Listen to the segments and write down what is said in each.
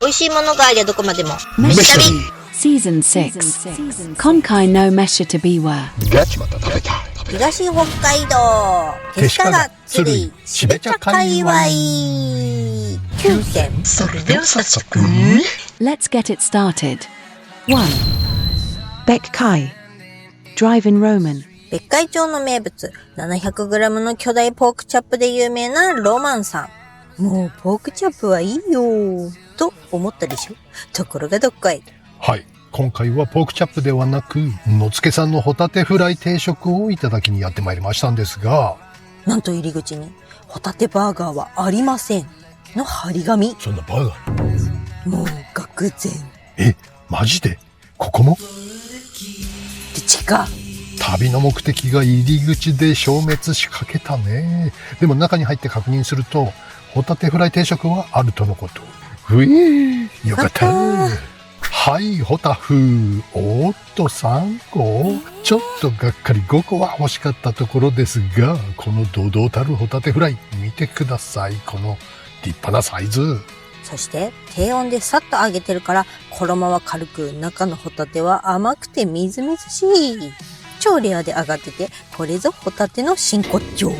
美味しいものがありゃどこまでも飯旅 Season 6今回の飯旅は東また食べたい東北海道手下が釣りしべ茶界隈9選。それでは早速 Let's get it started 1. Beck Kai Drive-in Roman 別海町の名物 700g の巨大ポークチャップで有名なロマンさん。もうポークチャップはいいよと思ったでしょ。ところがどっこい。はい。今回はポークチャップではなく、野付さんのホタテフライ定食をいただきにやってまいりましたんですが、なんと入り口にホタテバーガーはありませんの張り紙。そんなバーガーもう愕然。え、マジでここもでちか。旅の目的が入り口で消滅しかけたね。でも中に入って確認すると、ホタテフライ定食はあるとのこと。よかった。はい、ホタフ。おっと3個。ちょっとがっかり5個は欲しかったところですが、この堂々たるホタテフライ見てください。この立派なサイズ。そして低温でさっと揚げてるから衣は軽く、中のホタテは甘くてみずみずしい。超レアで揚がってて、これぞホタテの真骨頂。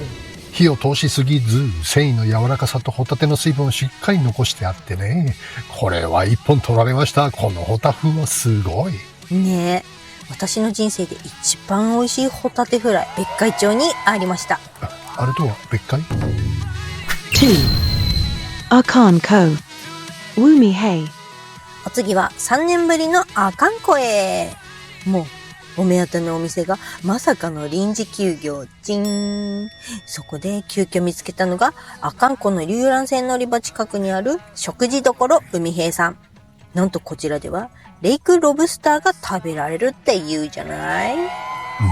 火を通しすぎず、繊維の柔らかさとホタテの水分をしっかり残してあってね。これは一本取られました。このホタフはすごい。ねえ。私の人生で一番美味しいホタテフライ、別海町にありました。あれとは別海 2. Akan Ko Wumi Hei お次は3年ぶりの阿寒湖へ。もうお目当てのお店がまさかの臨時休業。そこで急遽見つけたのが阿寒湖の遊覧船乗り場近くにある食事処海平さん。なんとこちらではレイクロブスターが食べられるって言うじゃない。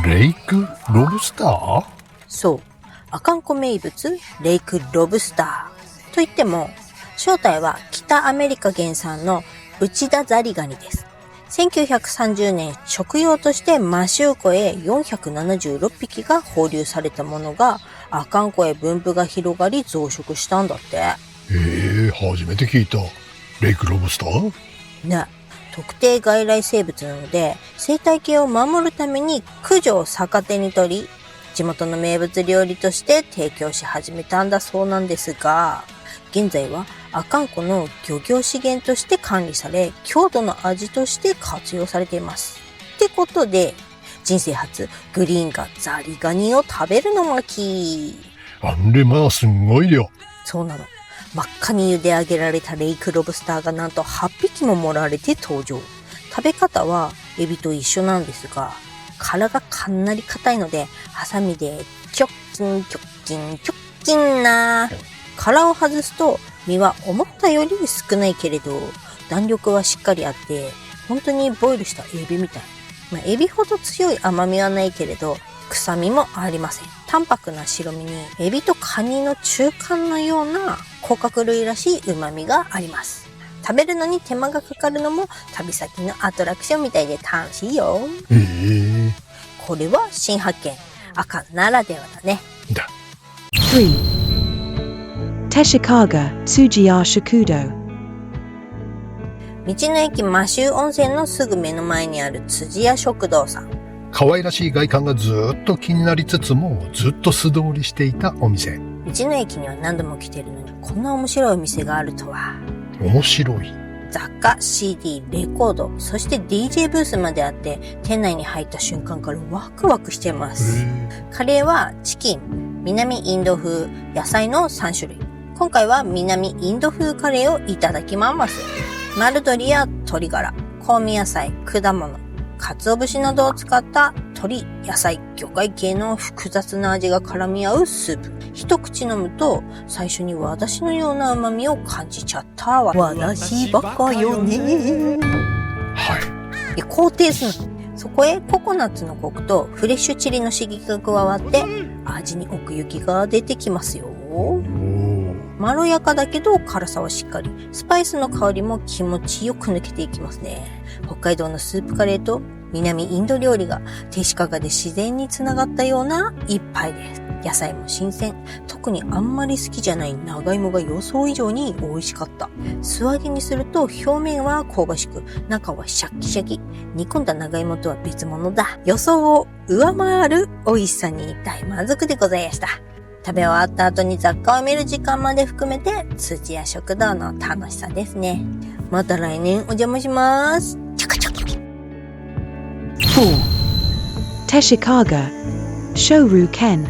レイクロブスター？そう。阿寒湖名物レイクロブスターといっても、正体は北アメリカ原産の内田ザリガニです。1930年食用として摩周湖へ476匹が放流されたものが阿寒湖へ分布が広がり増殖したんだって。初めて聞いた。レイクロブスター？ね、特定外来生物なので生態系を守るために駆除を逆手に取り、地元の名物料理として提供し始めたんだそうなんですが、現在は阿寒湖の漁業資源として管理され、郷土の味として活用されています。ってことで、人生初グリーンがザリガニを食べるの巻。あれまあすごいよ。そうなの。真っ赤に茹で上げられたレイクロブスターがなんと8匹も盛られて登場。食べ方はエビと一緒なんですが、殻がかなり硬いので、ハサミでチョッキンチョッキンチョッキンな。殻を外すと身は思ったより少ないけれど弾力はしっかりあって、本当にボイルしたエビみたい。エビほど強い甘みはないけれど臭みもありません。淡白な白身にエビとカニの中間のような甲殻類らしい旨味があります。食べるのに手間がかかるのも旅先のアトラクションみたいで楽しいよ。これは新発見。阿寒ならではだね。だ。3. Teshikaga Tsujiya Shakudo 道の駅摩周温泉のすぐ目の前にある辻屋食堂さん。可愛らしい外観がずっと気になりつつも、ずっと素通りしていたお店。道の駅には何度も来てるのに、こんな面白いお店があるとは。面白い。雑貨、CD、レコード、そして DJ ブースまであって、店内に入った瞬間からワクワクしてます。カレーはチキン、南インド風、野菜の3種類。今回は南インド風カレーをいただきます。丸鶏や鶏ガラ、香味野菜、果物、鰹節などを使った鶏、野菜、魚介系の複雑な味が絡み合うスープ。一口飲むと最初に私のような旨味を感じちゃったわ。私バカよね。はい。肯定する。そこへココナッツのコクとフレッシュチリの刺激が加わって味に奥行きが出てきますよ。まろやかだけど辛さはしっかり。スパイスの香りも気持ちよく抜けていきますね。北海道のスープカレーと南インド料理が手鹿で自然につながったような一杯です。野菜も新鮮。特にあんまり好きじゃない長芋が予想以上に美味しかった。素揚げにすると表面は香ばしく、中はシャキシャキ。煮込んだ長芋とは別物だ。予想を上回る美味しさに大満足でございました。食べ終わった後に雑貨を見る時間まで含めて、辻屋食堂の楽しさですね。また来年お邪魔します。チャカチャカ。4. Teshikaga, Shoru Ken.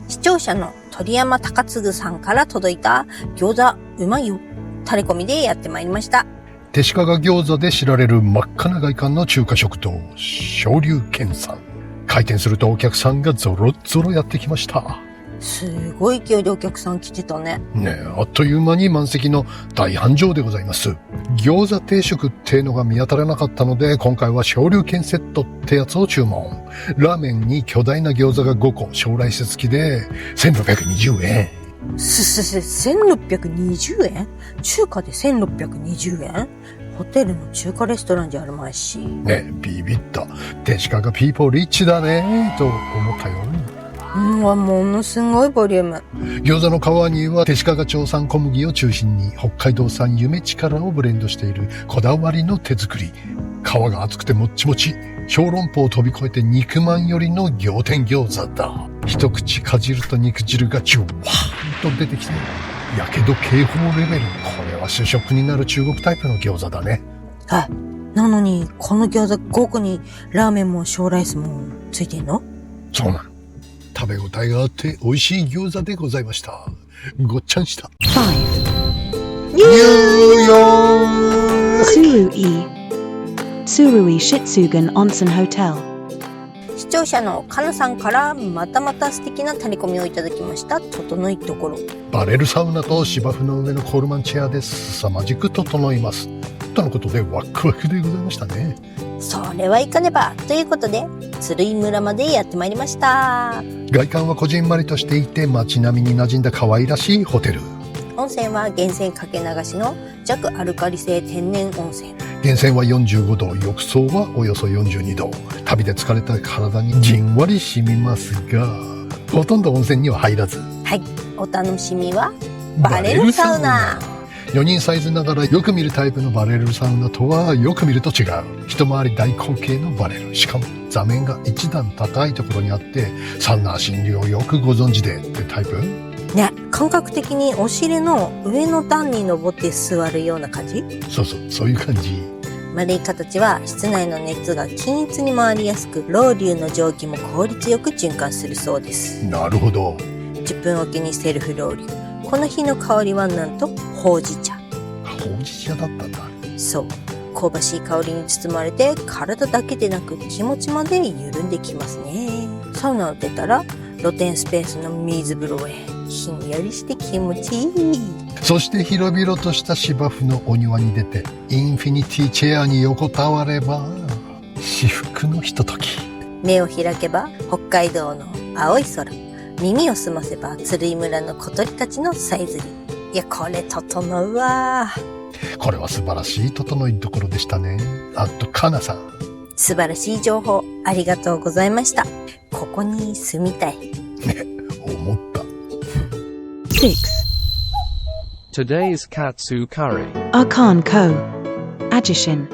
視聴者の鳥山高次さんから届いた餃子うまいよタレコミでやってまいりました。手鹿が餃子で知られる真っ赤な外観の中華食堂、昇龍軒さん。開店するとお客さんがゾロゾロやってきました。すごい勢いでお客さん来てたね。ねえ、あっという間に満席の大繁盛でございます。餃子定食ってのが見当たらなかったので、今回は昇龍軒セットってやつを注文。ラーメンに巨大な餃子が5個、将来節付きで1620円。1620円？中華で1620円？ホテルの中華レストランじゃあるまいし。ね、ビビった。手鹿がピーポーリッチだねと思ったよ。ものすごいボリューム。餃子の皮には手鹿が長産小麦を中心に北海道産夢力をブレンドしているこだわりの手作り。皮が厚くてもっちもち。小籠包を飛び越えて肉まんよりの仰天餃子だ。一口かじると肉汁がジュワーンと出てきて、やけど警報レベル。これは主食になる中国タイプの餃子だね。なのにこの餃子5個にラーメンも小ライスもついてんの？そうなの。食べ応えがあって美味しい餃子でございました。ごっちゃんした。5. ニューヨーク Surui Shitsugan Onsen Hotel. 視聴者のかなさんからまたまた素敵なタレコミをいただきました。整いところ。バレルサウナと芝生の上のコールマンチェアで凄まじく整います。とのことでワクワクでございましたね。それはいかねばということで鶴居村までやってまいりました。外観はこじんまりとしていて街並みに馴染んだ可愛らしいホテル。温泉は源泉かけ流しの弱アルカリ性天然温泉。源泉は45度、浴槽はおよそ42度。旅で疲れた体にじんわり染みますが、ほとんど温泉には入らず。はい、お楽しみはバレルサウナ。4人サイズながらよく見るタイプのバレルサウナとはよく見ると違う。一回り大口径のバレル。しかも座面が一段高いところにあって、サウナー診療をよくご存知でってタイプね、感覚的にお尻の上の段に登って座るような感じ？そういう感じ。丸い形は室内の熱が均一に回りやすく、ロウリュの蒸気も効率よく循環するそうです。なるほど。10分おきにセルフロウリュ。この日の香りはなんとほうじ茶。ほうじ茶だったんだ。そう。香ばしい香りに包まれて体だけでなく気持ちまで緩んできますね。サウナを出たら露天スペースの水風呂へ。ひんやりして気持ちいい。そして広々とした芝生のお庭に出てインフィニティチェアに横たわれば至福のひととき。目を開けば北海道の青い空、耳を澄ませば鶴居村の小鳥たちのさえずり。いや、これ整うわ。これは素晴らしい整いところでしたね。あとかなさん、素晴らしい情報ありがとうございました。ここに住みたいね、思った。6. Today's Katsu Curry. Arkan Ko. Ajishin.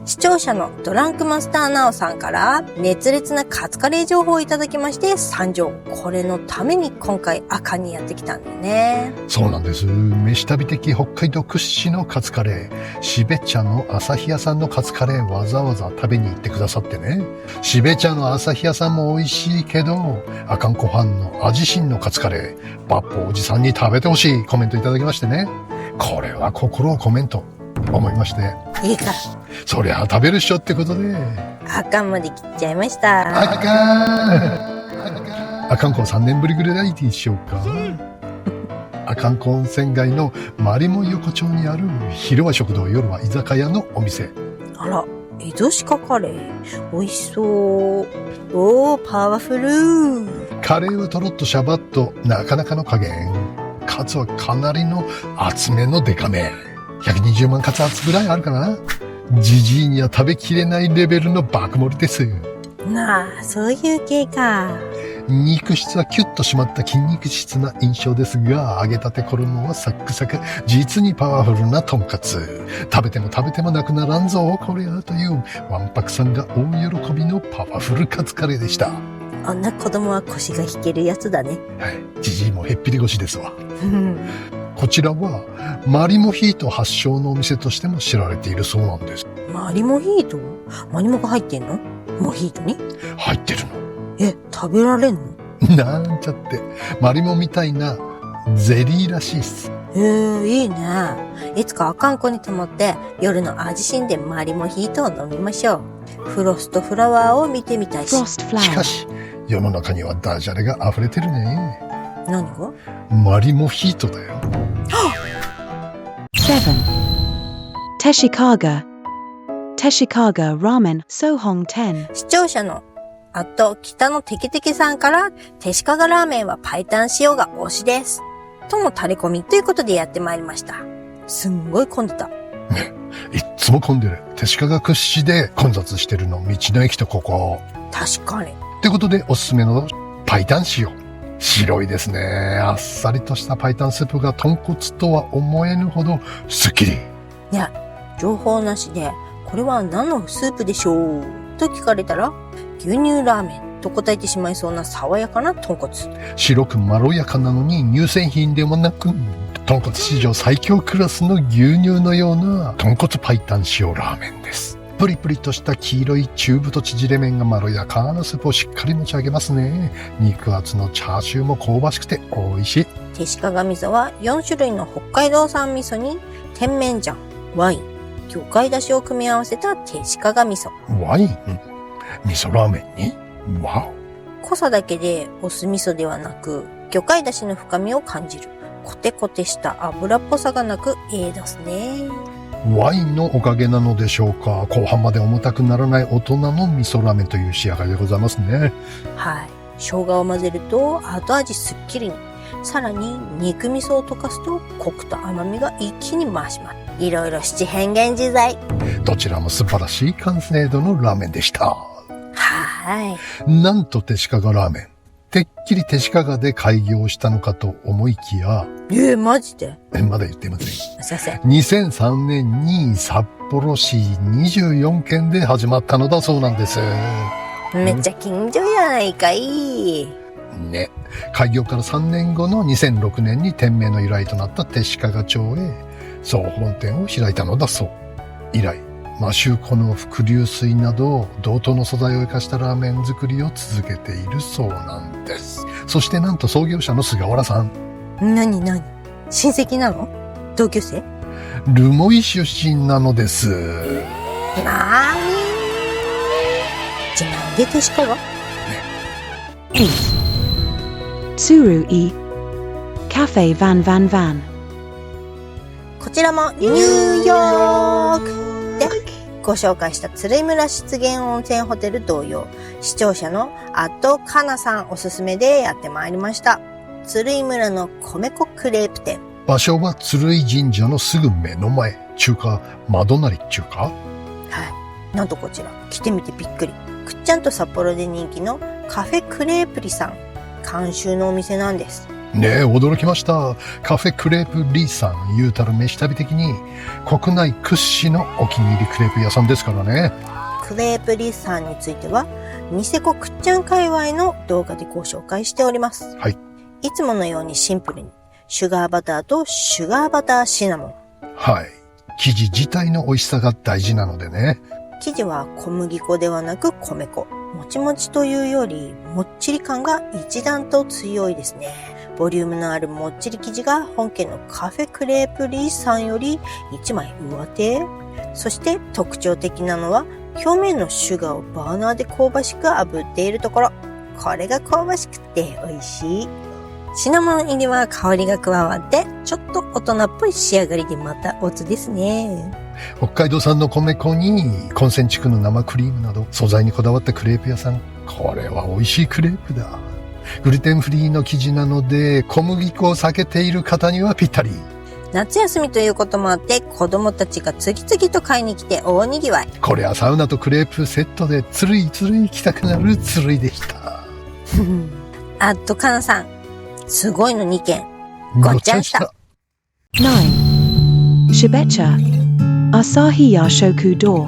視聴者のドランクマスターナオさんから熱烈なカツカレー情報をいただきまして参上。これのために今回赤にやってきたんだよね。そうなんです。飯旅的北海道屈指のカツカレー、しべ茶の朝日屋さんのカツカレーわざわざ食べに行ってくださってね。しべ茶の朝日屋さんも美味しいけど、あかんこファンの味しんのカツカレー、バッポおじさんに食べてほしいコメントいただきましてね。これは心を込めんと思いまして。いいか。そりゃ食べるっしょってことで。赤まで切っちゃいました。あかんこ3年ぶりぐらいでしょうか。あかんこ温泉街のマリモ横丁にある昼は食堂、夜は居酒屋のお店。あら、エゾシカカレー。美味しそう。おー、パワフル。カレーはとろっとシャバッとなかなかの加減。カツはかなりの厚めのデカめ。120万カツ厚ぐらいあるかな。ジジイには食べきれないレベルの爆盛りです。なあ、そういう系か。肉質はキュッと締まった筋肉質な印象ですが、揚げたて衣はサックサク、実にパワフルなとんかつ。食べても食べてもなくならんぞ、これはというわんぱくさんが大喜びのパワフルカツカレーでした。あんな子供は腰が引けるやつだね。はい。じじいもへっぴり腰ですわ。こちらはマリモヒート発祥のお店としても知られているそうなんです。マリモヒート？マリモが入ってんの？モヒートに？入ってる食べられんの？の。なんちゃって。マリモみたいなゼリーらしいっす。いいね。いつかあかん子にと思って夜の味しんでマリモヒートを飲みましょう。フロストフラワーを見てみたいし。 Frost しか flower. し、世の中にはダジャレが溢れてるね。何が？マリモヒートだよ。 7. Teshikaga. Teshikaga Ramen Sohong 10. 視聴者の北のテケテケさんから手鹿がラーメンはパイタン塩が推しです。とのタレコミということでやってまいりました。すんごい混んでた。いっつも混んでる。手鹿が屈指で混雑してるの。道の駅とここ。確かに。ってことでおすすめのパイタン塩。白いですね。あっさりとしたパイタンスープが豚骨とは思えぬほどスッキリ。いや、情報なしで、これは何のスープでしょうと聞かれたら、牛乳ラーメンと答えてしまいそうな爽やかな豚骨。白くまろやかなのに乳製品でもなく、豚骨史上最強クラスの牛乳のような豚骨パイタン塩ラーメンです。プリプリとした黄色い中太縮れ麺がまろやかなスープをしっかり持ち上げますね。肉厚のチャーシューも香ばしくて美味しい。手鹿が味噌は4種類の北海道産味噌に甜麺醤、ワイン、魚介だしを組み合わせた手鹿が味噌。ワイン？味噌ラーメンに？わ濃さだけでお酢味噌ではなく、魚介だしの深みを感じる。コテコテした油っぽさがなく、ですね。お。ワインのおかげなのでしょうか。後半まで重たくならない大人の味噌ラーメンという仕上がりでございますね。はい。生姜を混ぜると後味すっきりに。さらに肉味噌を溶かすとコクと甘みが一気に増します。いろいろ七変幻自在。どちらも素晴らしい完成度のラーメンでした。はい。なんと手鹿がラーメン。てっきり手鹿で開業したのかと思いきや、マジで？まだ言ってません。すいません。 2003年に札幌市24県で始まったのだそうなんです。めっちゃ近所やないかい。ね。開業から3年後の2006年に店名の由来となった手鹿町へ総本店を開いたのだそう。以来、摩周湖の伏流水など同等の素材を生かしたラーメン作りを続けているそうなんです。そしてなんと創業者の菅原さん。何親戚なの？同級生？留萌出身なのです。なーに？じゃあなんで手鹿がTsuru-e. Cafe Van Van Van. こちらもニューヨークでご紹介した鶴居村湿原温泉ホテル同様、視聴者のかなさんおすすめでやってまいりました。鶴居村の米粉クレープ店。場所は鶴居神社のすぐ目の前。中華窓なり中華？はい。なんとこちら、来てみてびっくり。くっちゃんと札幌で人気のカフェクレープリさん。監修のお店なんです。ねえ、驚きました。カフェクレープリーさん、言うたら飯旅的に国内屈指のお気に入りクレープ屋さんですからね。クレープリーさんについては、ニセコくっちゃん界隈の動画でご紹介しております。はい。いつものようにシンプルに、シュガーバターとシュガーバターシナモン。はい。生地自体の美味しさが大事なのでね。生地は小麦粉ではなく米粉。もちもちというより、もっちり感が一段と強いですね。ボリュームのあるもっちり生地が本家のカフェクレープリーさんより1枚上手。そして特徴的なのは、表面のシュガーをバーナーで香ばしく炙っているところ。これが香ばしくて美味しい。シナモン入りは香りが加わって、ちょっと大人っぽい仕上がりでまたおつですね。北海道産の米粉に根泉地区の生クリームなど素材にこだわったクレープ屋さん。これは美味しいクレープだ。グルテンフリーの生地なので小麦粉を避けている方にはぴったり。夏休みということもあって子供たちが次々と買いに来て大にぎわい。これはサウナとクレープセットでつるいつるい行きたくなるつるいでした。かなさん。すごいの2件。ごっちゃんした。 9. Shibecha. Asahi Yashoku-do.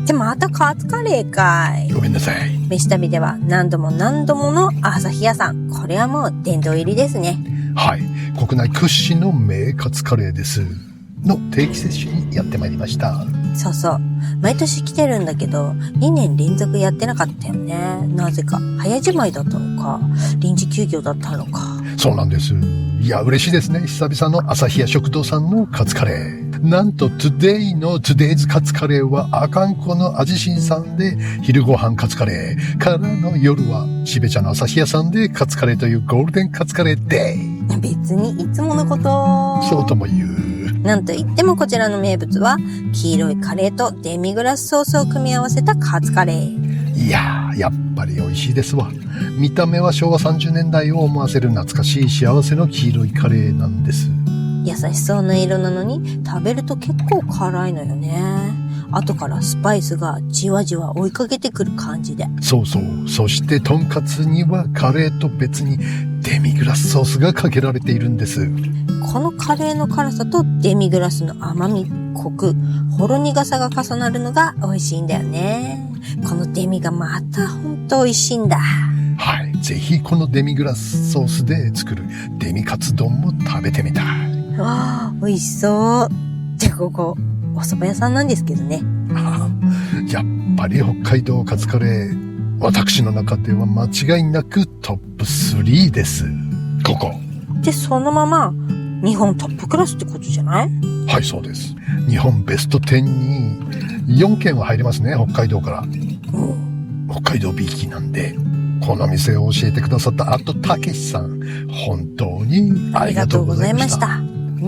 で、またカツカレーかい。ごめんなさい。飯旅では何度も何度もの朝日屋さん。これはもう殿堂入りですね。はい。国内屈指の名カツカレーです。の定期接種にやってまいりました。そうそう。毎年来てるんだけど、2年連続やってなかったよね。なぜか。早じまいだったのか、臨時休業だったのか。そうなんです。いや、嬉しいですね。久々の朝日屋食堂さんのカツカレー。なんと、Today's カツカレーはあかんこの味しんさんで昼ご飯カツカレーからの夜はしべちゃの朝日屋さんでカツカレーというゴールデンカツカレーデー。別にいつものこと。そうとも言う。なんといってもこちらの名物は、黄色いカレーとデミグラスソースを組み合わせたカツカレー。いやー、やっぱり美味しいですわ。見た目は昭和30年代を思わせる懐かしい幸せの黄色いカレーなんです。優しそうな色なのに食べると結構辛いのよね。後からスパイスがじわじわ追いかけてくる感じで。そうそう。そしてとんかつにはカレーと別にデミグラスソースがかけられているんです。このカレーの辛さとデミグラスの甘み、コク、ほろ苦さが重なるのが美味しいんだよね。このデミがまたほんと美味しいんだ。はい。ぜひこのデミグラスソースで作るデミカツ丼も食べてみたい。わあ、美味しそう。で、ここ、お蕎麦屋さんなんですけどね。やっぱり北海道カツカレー、私の中では間違いなくトップ3です。ここ。で、そのまま、日本トップクラスってことじゃない？はい、そうです。日本ベスト10に4県は入りますね、北海道から。北海道 B 期なんで、この店を教えてくださったたけしさん、本当にありがとうございました。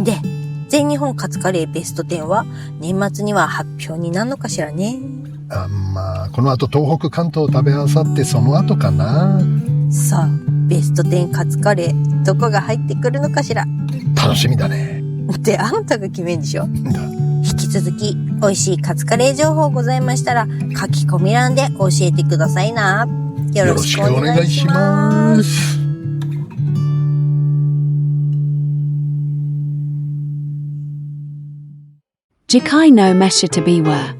で、全日本カツカレーベスト10は年末には発表になるのかしらね。まあ、この後東北関東を食べあさってその後かな。さあ、ベスト10カツカレー、どこが入ってくるのかしら。楽しみだね。で、あんたが決めんでしょ。だ引き続き、美味しいカツカレー情報ございましたら、書き込み欄で教えてくださいな。よろしくお願いします。Jikai no mesha to be were.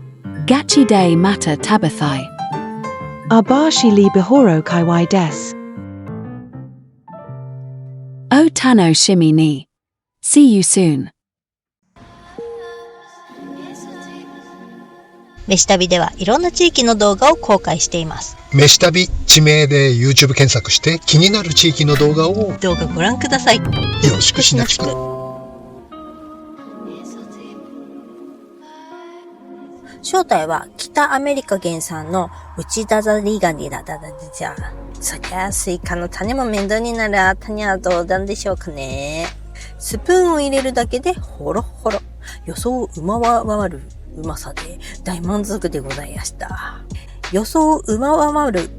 Gachi de mata tabathai. Abashi li bihoro kaiwai des. O tano shimi ni. See you soon. 飯旅ではいろんな地域の動画を公開しています。飯旅、地名で YouTube 検索して気になる地域の動画を動画ご覧ください。よよろしくしなくちゃ。正体は北アメリカ原産のウチダザリガニだじゃあ。そりゃスイカの種も面倒になるあたにはどうなんでしょうかね。スプーンを入れるだけでホロホロ。予想を上回るうまさで大満足でございました。予想を上回る。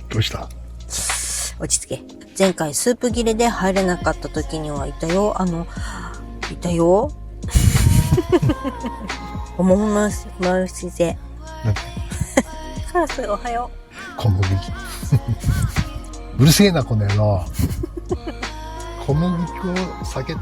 どうした？落ち着け。前回スープ切れで入れなかった時にはいたよ。いたよ。思いますぜ。カラスおはよう。小麦。うるせえなこの野郎。小麦粉を酒